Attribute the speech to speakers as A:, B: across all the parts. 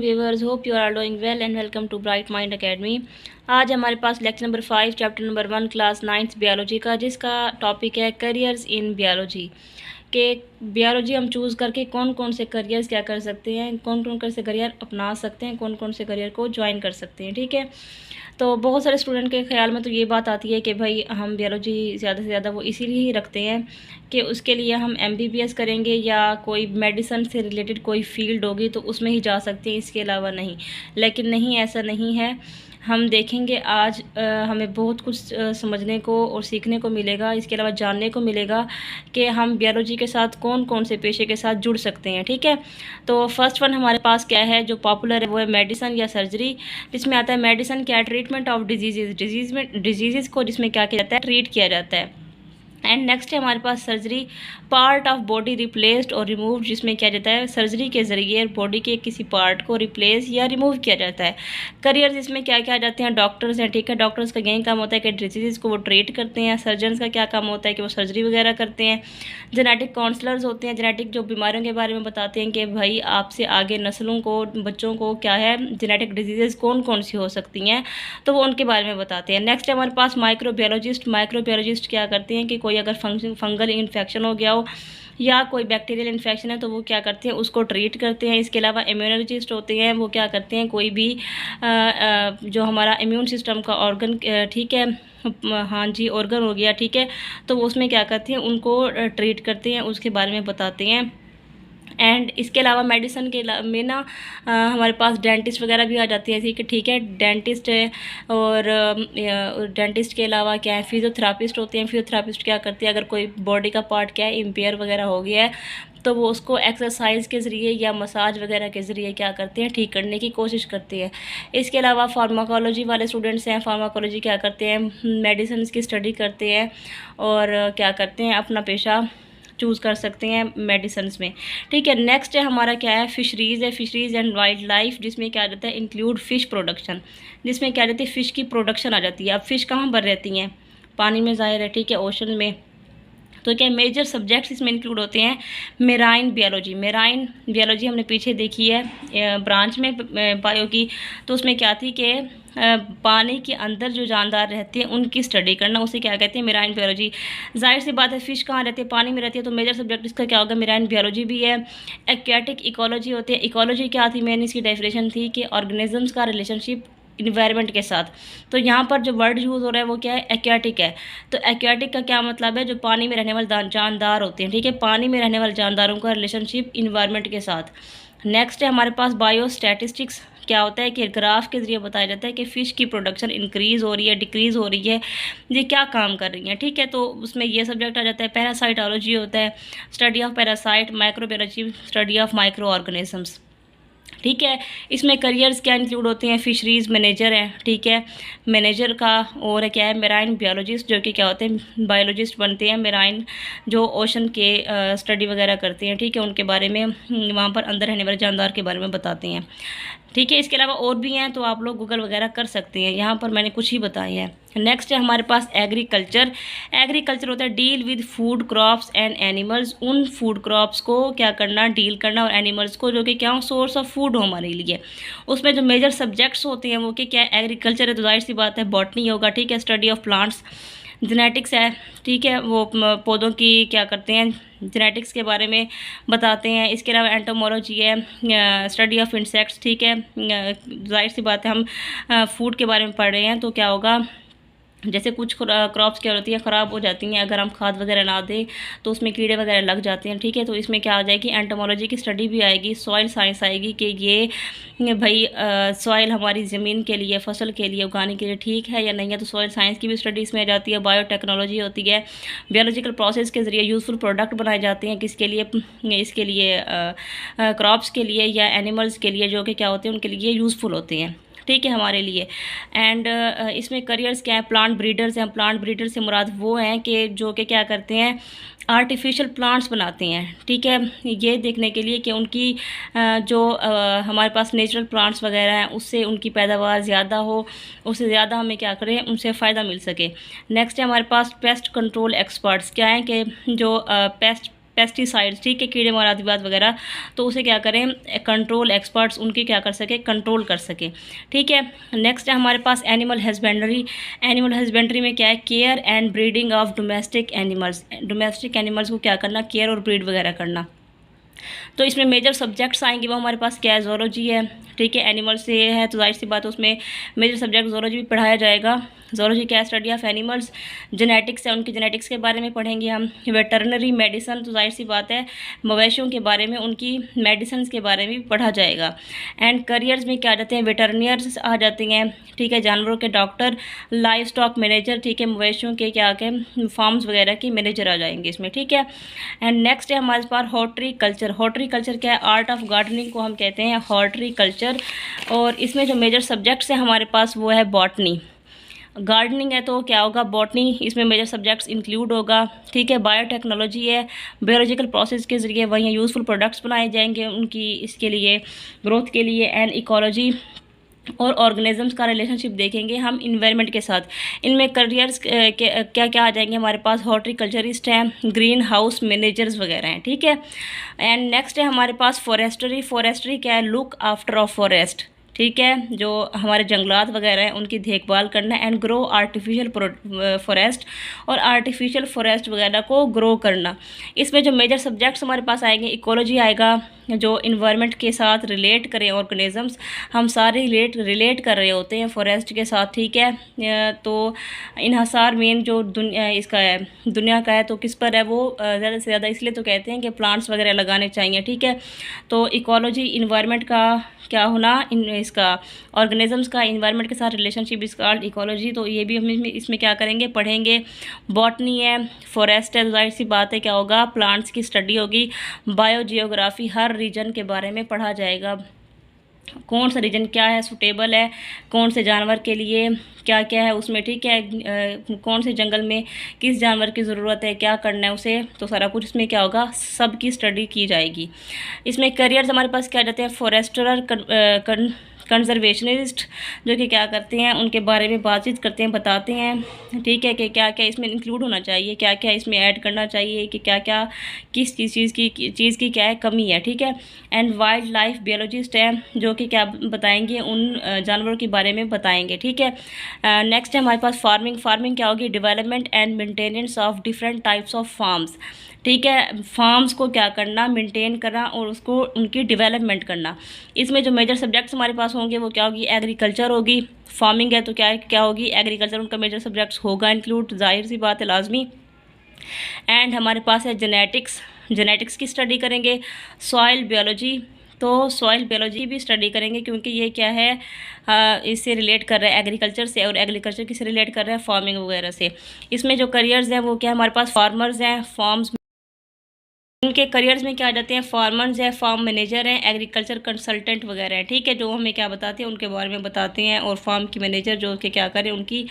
A: Viewers, hope you are doing well and welcome to Bright Mind Academy. आज हमारे पास lecture number 5 chapter number 1 class 9th biology का, जिसका topic है careers in biology. के biology हम चूज़ करके कौन कौन से करियर्स क्या कर सकते हैं, कौन कौन से करियर अपना सकते हैं, कौन कौन से करियर को ज्वाइन कर सकते हैं। ठीक है, तो बहुत सारे स्टूडेंट के ख्याल में तो ये बात आती है कि भाई हम बियोलॉजी ज़्यादा से ज़्यादा वो इसीलिए ही रखते हैं कि उसके लिए हम MBBS करेंगे या कोई मेडिसिन से रिलेटेड कोई फील्ड होगी तो उसमें ही जा सकते हैं, इसके अलावा नहीं। लेकिन नहीं, ऐसा नहीं है। हम देखेंगे आज हमें बहुत कुछ समझने को और सीखने को मिलेगा, इसके अलावा जानने को मिलेगा कि हम बियोलॉजी के साथ कौन कौन से पेशे के साथ जुड़ सकते हैं। ठीक है, तो फर्स्ट वन हमारे पास क्या है जो पॉपुलर है, वो है मेडिसिन या सर्जरी। जिसमें आता है मेडिसिन क्या है, ट्रीटमेंट ऑफ डिजीज़ को जिसमें क्या किया जाता है, ट्रीट किया जाता है। एंड नेक्स्ट है हमारे पास surgery, part of body replaced और रिमूव, जिसमें क्या जाता है सर्जरी के ज़रिए बॉडी के किसी पार्ट को रिप्लेस या रिमूव किया जाता है। करियर्स इसमें क्या क्या आ जाते हैं, डॉक्टर्स हैं। ठीक है, डॉक्टर्स का यही काम होता है कि डिजीज़ को वो ट्रीट करते हैं। सर्जन्स का क्या काम होता है कि वो सर्जरी वगैरह करते हैं। जेनेटिक काउंसलर्स होते हैं, जेनेटिक जो बीमारियों के बारे में बताते हैं कि भाई आपसे आगे नस्लों को, बच्चों को क्या है जेनेटिक डिजीज़ कौन कौन सी हो सकती हैं, तो वो उनके बारे में बताते हैं। नेक्स्ट है हमारे पास माइक्रोबियोलॉजिस्ट। माइक्रोबियोलॉजिस्ट क्या करते हैं कि कोई अगर फंगल इन्फेक्शन हो गया हो या कोई बैक्टीरियल इन्फेक्शन है तो वो क्या करते हैं, उसको ट्रीट करते हैं। इसके अलावा इम्यूनोलॉजिस्ट होते हैं, वो क्या करते हैं, कोई भी जो हमारा इम्यून सिस्टम का ऑर्गन, ठीक है, हाँ जी, ऑर्गन हो गया, ठीक है, तो वो उसमें क्या करते हैं, उनको ट्रीट करते हैं, उसके बारे में बताते हैं। एंड इसके अलावा मेडिसिन के में ना हमारे पास डेंटिस्ट वगैरह भी आ जाती है। ठीक है, डेंटिस्ट है। और डेंटिस्ट के अलावा क्या है, फिजियोथेरापिस्ट होते हैं। फिजियोथेरापिस्ट क्या करते हैं, अगर कोई बॉडी का पार्ट क्या है इम्पेयर वगैरह हो गया है तो वो उसको एक्सरसाइज के ज़रिए या मसाज वगैरह के ज़रिए क्या करते हैं, ठीक करने की कोशिश करते हैं। इसके अलावा फार्माकोलॉजी वाले स्टूडेंट्स हैं। फार्माकोलॉजी क्या करते हैं, मेडिसिन की स्टडी करते हैं और क्या करते हैं, अपना पेशा चूज़ कर सकते हैं मेडिसिन में। ठीक है, नेक्स्ट है हमारा क्या है, फिशरीज़ है। फिशरीज़ एंड वाइल्ड लाइफ, जिसमें क्या रहता है, इंक्लूड फ़िश प्रोडक्शन, जिसमें क्या रहती है, फ़िश की प्रोडक्शन आ जाती है। अब फ़िश कहाँ पर रहती हैं, पानी में ज़ाहिर है, ठीक है, ओशन में। तो क्या मेजर सब्जेक्ट्स इसमें इंक्लूड होते हैं, मेराइन बियोलॉजी। मेराइन बियोलॉजी हमने पीछे देखी है ब्रांच में बायो की, तो उसमें क्या थी कि पानी के अंदर जो जानदार रहते हैं उनकी स्टडी करना, उसे क्या कहते हैं, मेराइन बियोलॉजी। जाहिर सी बात है, फ़िश कहाँ रहती है, पानी में रहती है, तो मेजर सब्जेक्ट इसका क्या होगा, मेराइन बियोलॉजी भी है। एक्वेटिक इकोलॉजी होती है। इकोलॉजी क्या थी, मेन इसकी डेफिनेशन थी कि ऑर्गेनिजम्स का रिलेशनशिप इन्वायरमेंट के साथ। तो यहाँ पर जो वर्ड यूज़ हो रहा है वो क्या है, एक्वेटिक है। तो एक्वेटिक का क्या मतलब है, जो पानी में रहने वाले जानदार होते हैं। ठीक है, पानी में रहने वाले जानदारों का रिलेशनशिप इन्वायरमेंट के साथ। नेक्स्ट है हमारे पास बायो स्टैटिस्टिक्स। क्या होता है कि ग्राफ के ज़रिए बताया जाता है कि फ़िश की प्रोडक्शन इंक्रीज़ हो रही है, डिक्रीज़ हो रही है, ये क्या काम कर रही है। ठीक है, तो उसमें ये सब्जेक्ट आ जाता है। पैरासाइटोलॉजी होता है, study of parasite. Microbiology, study of micro organisms. ठीक है, इसमें करियर्स क्या इंक्लूड होते हैं, फिशरीज़ मैनेजर है। ठीक है, मैनेजर का, और क्या है, मेराइन बियोलॉजिस्ट, जो कि क्या होते हैं, बायोलॉजिस्ट बनते हैं। मेराइन जो ओशन के स्टडी वगैरह करते हैं, ठीक है, उनके बारे में, वहाँ पर अंदर रहने वाले जानदार के बारे में बताते हैं। ठीक है, इसके अलावा और भी हैं तो आप लोग गूगल वगैरह कर सकते हैं, यहाँ पर मैंने कुछ ही बताए हैं। नेक्स्ट है हमारे पास एग्रीकल्चर। एग्रीकल्चर होता है deal with food crops and animals. उन फूड क्रॉप्स को क्या करना, डील करना, और एनिमल्स को जो कि क्या हो, सोर्स ऑफ फूड हो हमारे लिए। उसमें जो मेजर सब्जेक्ट्स होते हैं वो कि क्या है, एग्रीकल्चर है तो जाहिर सी बात है बॉटनी होगा। ठीक है, स्टडी ऑफ प्लांट्स। जेनेटिक्स है, ठीक है, वो पौधों की क्या करते हैं, जेनेटिक्स के बारे में बताते हैं। इसके अलावा एंटोमोलॉजी है, स्टडी ऑफ इंसेक्ट्स। ठीक है, जाहिर सी बात है हम फूड के बारे में पढ़ रहे हैं तो क्या होगा, जैसे कुछ क्रॉप्स क्या होती है, ख़राब हो जाती हैं, अगर हम खाद वगैरह ना दें तो उसमें कीड़े वगैरह लग जाते हैं। ठीक है, तो इसमें क्या आ जाएगी, एंटोमोलॉजी की स्टडी भी आएगी। सॉइल साइंस आएगी कि ये भाई सॉइल हमारी ज़मीन के लिए, फसल के लिए उगाने के लिए ठीक है या नहीं है, तो सॉइल साइंस की भी स्टडी इसमें आ जाती है। बायोटेक्नोलॉजी होती है, बायोलॉजिकल प्रोसेस के ज़रिए यूज़फुल प्रोडक्ट बनाए जाते हैं, किसके लिए, इसके लिए क्रॉप्स के लिए या एनिमल्स के लिए, जो कि क्या होते हैं, उनके लिए यूज़फुल होते हैं। ठीक है, हमारे लिए। एंड इसमें करियर्स क्या है, प्लांट ब्रीडर्स हैं। प्लांट ब्रीडर से मुराद वो हैं कि जो कि क्या करते हैं, आर्टिफिशियल प्लांट्स बनाते हैं। ठीक है, ये देखने के लिए कि उनकी जो हमारे पास नेचुरल प्लांट्स वगैरह हैं उससे उनकी पैदावार ज़्यादा हो, उससे ज़्यादा हमें क्या करें, उनसे फ़ायदा मिल सके। नेक्स्ट है हमारे पास पेस्ट कंट्रोल एक्सपर्ट्स। क्या है कि जो पेस्टिसाइड्स, ठीक है, कीड़े मार आदिवाद वगैरह, तो उसे क्या करें, कंट्रोल एक्सपर्ट्स उनकी क्या कर सके, कंट्रोल कर सके, ठीक है। नेक्स्ट है हमारे पास एनिमल हस्बेंड्री। एनिमल हस्बेंड्री में क्या है, care and breeding of domestic animals. Domestic animals को क्या करना, केयर और ब्रीड वगैरह करना। तो इसमें मेजर सब्जेक्ट्स आएंगे, वो हमारे पास क्या है, ज़ूलॉजी है, ठीक है। एनिमल से है तो जाहिर सी बात है उसमें मेजर सब्जेक्ट ज़ूलॉजी भी पढ़ाया जाएगा। ज़ूलॉजी क्या है, स्टडी ऑफ एनिमल्स। जेनेटिक्स है, उनकी जेनेटिक्स के बारे में पढ़ेंगे हम। वेटरनरी मेडिसन, तो जाहिर सी बात है मवेशियों के बारे में, उनकी मेडिसिन के बारे में भी पढ़ा जाएगा। एंड करियर्स में क्या आ जाते हैं, वेटरनियर्स आ जाते हैं, ठीक है, जानवरों के डॉक्टर, लाइव स्टॉक मैनेजर, ठीक है, मवेशियों के क्या के फार्म्स वगैरह के मैनेजर आ जाएंगे इसमें, ठीक है। एंड नेक्स्ट है हमारे पास हॉर्टिकल्चर। हॉर्टिकल्चर क्या है, आर्ट ऑफ गार्डनिंग को हम कहते हैं हॉर्टिकल्चर। और इसमें जो मेजर सब्जेक्ट्स हैं हमारे पास वो है बॉटनी। गार्डनिंग है तो क्या होगा, बॉटनी, इसमें मेजर सब्जेक्ट्स इंक्लूड होगा, ठीक है। बायोटेक्नोलॉजी है, बायोलॉजिकल प्रोसेस के ज़रिए वहीं यूज़फुल प्रोडक्ट्स बनाए जाएंगे उनकी इसके लिए, ग्रोथ के लिए। एंड इकोलॉजी और ऑर्गेनिजम्स का रिलेशनशिप देखेंगे हम इन्वायरमेंट के साथ। इनमें करियर्स क्या क्या आ जाएंगे हमारे पास, हॉर्टिकल्चरिस्ट हैं, ग्रीन हाउस मैनेजर्स वगैरह हैं, ठीक है। एंड नेक्स्ट है हमारे पास फॉरेस्ट्री। फॉरेस्ट्री क्या है, लुक आफ्टर ऑफ फॉरेस्ट, ठीक है, जो हमारे जंगलात वगैरह हैं उनकी देखभाल करना। एंड ग्रो आर्टिफिशियल फॉरेस्ट, और आर्टिफिशियल फॉरेस्ट वगैरह को ग्रो करना। इसमें जो मेजर सब्जेक्ट्स हमारे पास आएंगे, इकोलॉजी आएगा, जो इन्वायरमेंट के साथ रिलेट करें ऑर्गेनिजम्स, हम सारे रिलेट कर रहे होते हैं फॉरेस्ट के साथ, ठीक है। तो इन्हसार मेन जो इसका है दुनिया का है, तो किस पर है वो, ज़्यादा से ज़्यादा इसलिए तो कहते हैं कि प्लांट्स वगैरह लगाने चाहिए, ठीक है। तो इकोलॉजी इन्वायरमेंट का क्या होना, इसका ऑर्गेनिजम्स का इन्वायरमेंट के साथ रिलेशनशिप इज कॉल्ड इकोलॉजी। तो ये भी हम इसमें क्या करेंगे, पढ़ेंगे। बॉटनी है, फॉरेस्ट है, जाहिर सी बात है क्या होगा, प्लांट्स की स्टडी होगी। बायोजियोग्राफी, हर रीजन के बारे में पढ़ा जाएगा, कौन सा रीजन क्या है सूटेबल है, कौन से जानवर के लिए क्या क्या है उसमें, ठीक है, कौन से जंगल में किस जानवर की ज़रूरत है, क्या करना है उसे, तो सारा कुछ इसमें क्या होगा, सब की स्टडी की जाएगी। इसमें करियर्स हमारे पास क्या जाते हैं, फॉरेस्टर, कंजर्वेशनिस्ट, जो कि क्या करते हैं उनके बारे में बातचीत करते हैं, बताते हैं, ठीक है, कि क्या क्या इसमें इंक्लूड होना चाहिए, क्या क्या इसमें ऐड करना चाहिए, कि क्या क्या किस चीज़ की क्या है कमी है, ठीक है। एंड वाइल्ड लाइफ बियोलॉजिस्ट है, जो कि क्या बताएंगे, उन जानवरों के बारे में बताएंगे, ठीक है। नेक्स्ट है हमारे पास फार्मिंग। फार्मिंग क्या होगी, development and maintenance of different types of farms, ठीक है, फार्म्स को क्या करना, मेंटेन करना और उसको उनकी डेवलपमेंट करना। इसमें जो मेजर सब्जेक्ट्स हमारे पास होंगे वो क्या होगी, एग्रीकल्चर होगी। फार्मिंग है तो क्या होगी, एग्रीकल्चर उनका मेजर सब्जेक्ट्स होगा इंक्लूड, जाहिर सी बात है, लाजमी। एंड हमारे पास है जेनेटिक्स। जेनेटिक्स की स्टडी करेंगे। सॉइल बियोलॉजी, तो सॉइल बियोलॉजी भी स्टडी करेंगे, क्योंकि ये क्या है, इससे रिलेट कर रहा है एग्रीकल्चर से, और एग्रीकल्चर किससे रिलेट कर रहा है, फार्मिंग वगैरह से। इसमें जो करियर्स हैं वो क्या, हमारे पास फार्मर्स हैं, फार्म्स, उनके करियर्स में क्या आ जाते हैं, फार्मर्स है, फार्म मैनेजर हैं, एग्रीकल्चर कंसल्टेंट वगैरह हैं, ठीक है, जो हमें क्या बताते हैं उनके बारे में बताते हैं। और फार्म की मैनेजर जो कि क्या करें, उनकी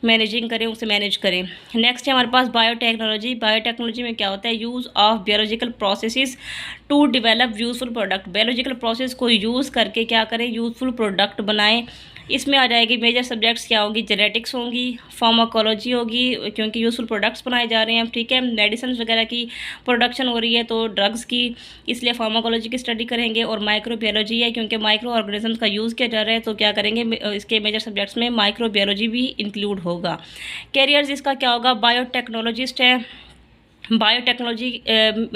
A: मैनेजिंग करें, उसे मैनेज करें। नेक्स्ट है हमारे पास बायोटेक्नोलॉजी। बायोटेक्नोलॉजी में क्या होता है, use of biological processes to develop useful product. Biological process को यूज़ करके क्या करें, यूज़फुल प्रोडक्ट बनाएं। इसमें आ जाएगी मेजर सब्जेक्ट्स क्या होंगी, जेनेटिक्स होंगी, फार्माकोलॉजी होगी, क्योंकि यूज़फुल प्रोडक्ट्स बनाए जा रहे हैं, ठीक है, मेडिसिन वगैरह की प्रोडक्शन हो रही है तो ड्रग्स की, इसलिए फार्माकोलॉजी की स्टडी करेंगे। और माइक्रोबायोलॉजी है, क्योंकि माइक्रो ऑर्गेनिजम्स का यूज़ किया जा रहा है, तो क्या करेंगे, इसके मेजर सब्जेक्ट्स में माइक्रोबायोलॉजी भी इंक्लूड होगा। कैरियर्स इसका क्या होगा, बायोटेक्नोलॉजिस्ट है, बायोटेक्नोलॉजी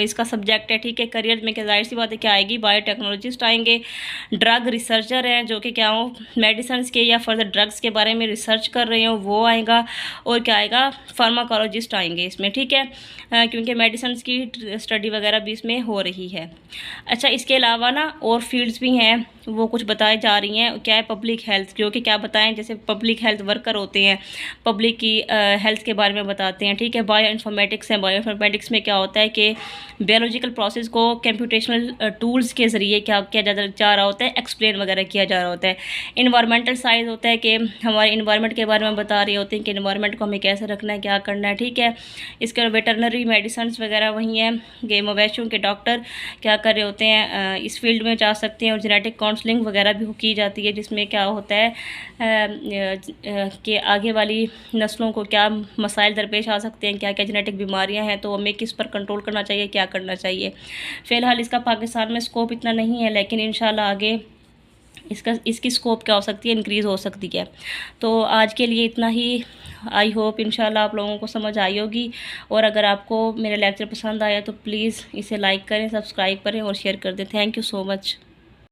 A: इसका सब्जेक्ट है, ठीक है। करियर में क्या, जाहिर सी बात है क्या आएगी, बायोटेक्नोलॉजिस्ट आएंगे। ड्रग रिसर्चर हैं, जो कि क्या हो, मेडिसिन के या फर्दर ड्रग्स के बारे में रिसर्च कर रहे हो, वो आएगा। और क्या आएगा, फार्माकोलॉजिस्ट आएंगे इसमें, ठीक है, क्योंकि मेडिसिन की स्टडी वगैरह भी इसमें हो रही है। अच्छा, इसके अलावा ना और फील्ड्स भी हैं, वो कुछ बताई जा रही हैं। क्या है, पब्लिक हेल्थ, जो कि क्या बताएं, जैसे पब्लिक हेल्थ वर्कर होते हैं, पब्लिक की हेल्थ के बारे में बताते हैं, ठीक है। बायो इन्फॉर्मेटिक्स है, बायो इन्फॉर्मेटिक्स में क्या होता है कि बायोलॉजिकल प्रोसेस को कंप्यूटेशनल टूल्स के ज़रिए क्या किया जा रहा होता है, एक्सप्लेन वगैरह किया जा रहा होता है। इन्वायरमेंटल साइंस होता है कि हमारे इन्वायरमेंट के बारे में बता रहे होते हैं कि इन्वायरमेंट को हमें कैसे रखना है, क्या करना है, ठीक है। इसके वेटरनरी मेडिसिन वगैरह वही हैं कि मवेशियों के डॉक्टर क्या कर रहे होते हैं इस फील्ड में जा सकते हैं। और जेनेटिक काउंसलिंग वगैरह भी की जाती है, जिसमें क्या होता है कि आगे वाली नस्लों को क्या मसाइल दरपेश आ सकते हैं, क्या क्या जेनेटिक बीमारियां हैं, तो हमें किस पर कंट्रोल करना चाहिए, क्या करना चाहिए। फ़िलहाल इसका पाकिस्तान में स्कोप इतना नहीं है, लेकिन इंशाल्लाह आगे इसकी स्कोप क्या हो सकती है, इंक्रीज़ हो सकती है। तो आज के लिए इतना ही। आई होप इंशाल्लाह आप लोगों को समझ आई होगी। और अगर आपको मेरा लेक्चर पसंद आया तो प्लीज़ इसे लाइक करें, सब्सक्राइब करें और शेयर कर दें। Thank you so much.